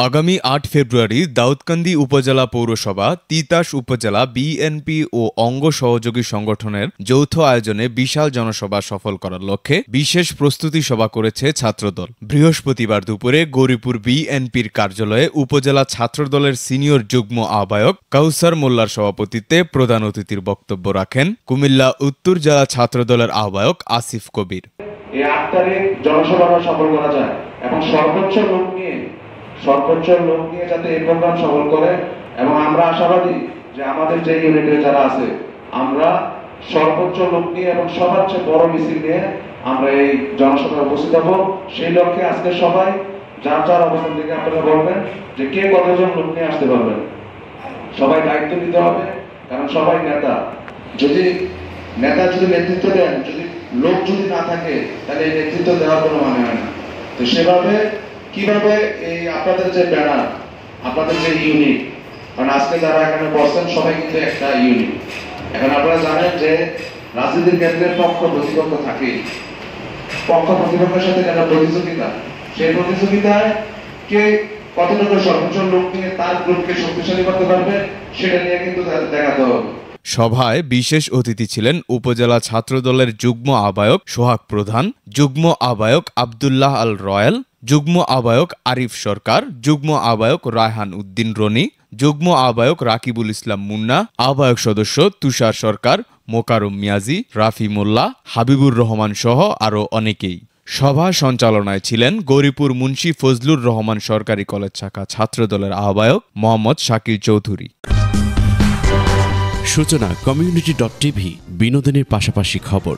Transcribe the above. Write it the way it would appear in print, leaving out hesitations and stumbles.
আগামী ৮ ফেব্রুয়ারি দাউদকান্দি উপজেলা পৌরসভা, তিতাস উপজেলা বিএনপি ও অঙ্গ সহযোগী সংগঠনের যৌথ আয়োজনে বিশাল জনসভা সফল করার লক্ষ্যে বিশেষ প্রস্তুতি সভা করেছে ছাত্রদল। বৃহস্পতিবার দুপুরে গৌরীপুর বিএনপির কার্যালয়ে উপজেলা ছাত্রদলের সিনিয়র যুগ্ম আহ্বায়ক কাউসার মোল্লার সভাপতিত্বে প্রধান অতিথির বক্তব্য রাখেন কুমিল্লা উত্তর জেলা ছাত্রদলের আহ্বায়ক আসিফ কবির। এই ৮ তারিখ জনসভাটা সফল করা যায় এবং সর্বোচ্চ লোক নিয়ে যাতে এই প্রোগ্রাম সফল করে, এবং আমরা আশাবাদী যে আমাদের যে ইউনিটে যারা আছে আমরা সর্বোচ্চ লোক নিয়ে এবং সবার চেয়ে বড় মিছিল নিয়ে আমরা এই জনসভায় উপস্থিত হব। সেই লক্ষ্যে আজকে সবাই যার যার অবস্থান থেকে আপনারা বলবেন যে কে কতজন লোক নিয়ে আসতে পারবেন। সবাই দায়িত্ব নিতে হবে, কারণ সবাই নেতা। যদি নেতৃত্ব দেন, যদি লোক যদি না থাকে তাহলে এই নেতৃত্ব দেওয়ার কোনো মানে হয় না। তো সেভাবে কিভাবে এই আপনাদের যে ব্যানার, আপনাদের যে ইউনিট, কারণ আজকে যারা এখানে বসছেন সবাই কিন্তু একটা ইউনিট। এখন আপনারা জানেন যে রাজনীতির ক্ষেত্রে পক্ষ প্রতিপক্ষ থাকে, পক্ষ প্রতিপক্ষের সাথে একটা প্রতিযোগিতা, সেই প্রতিযোগিতায় কে কতটুকু সর্বোচ্চ লোক নিয়ে তার গ্রুপকে শক্তিশালী করতে পারবে সেটা নিয়ে কিন্তু দেখাতে হবে। সভায় বিশেষ অতিথি ছিলেন উপজেলা ছাত্রদলের যুগ্ম আহ্বায়ক সোহাগ প্রধান, যুগ্ম আহ্বায়ক আব্দুল্লাহ আল রয়াল, যুগ্ম আহ্বায়ক আরিফ সরকার, যুগ্ম আহ্বায়ক রায়হান উদ্দিন রনি, যুগ্ম আহ্বায়ক রাকিবুল ইসলাম মুন্না, আহ্বায়ক সদস্য তুষার সরকার, মোকারুম মিয়াজি, রাফি মোল্লা, হাবিবুর রহমান সহ আরও অনেকেই। সভা সঞ্চালনায় ছিলেন গৌরীপুর মুন্সি ফজলুর রহমান সরকারি কলেজ শাখা ছাত্রদলের আহ্বায়ক মোহাম্মদ শাকির চৌধুরী। সূচনা community.tv, বিনোদনের পাশাপাশি খবর।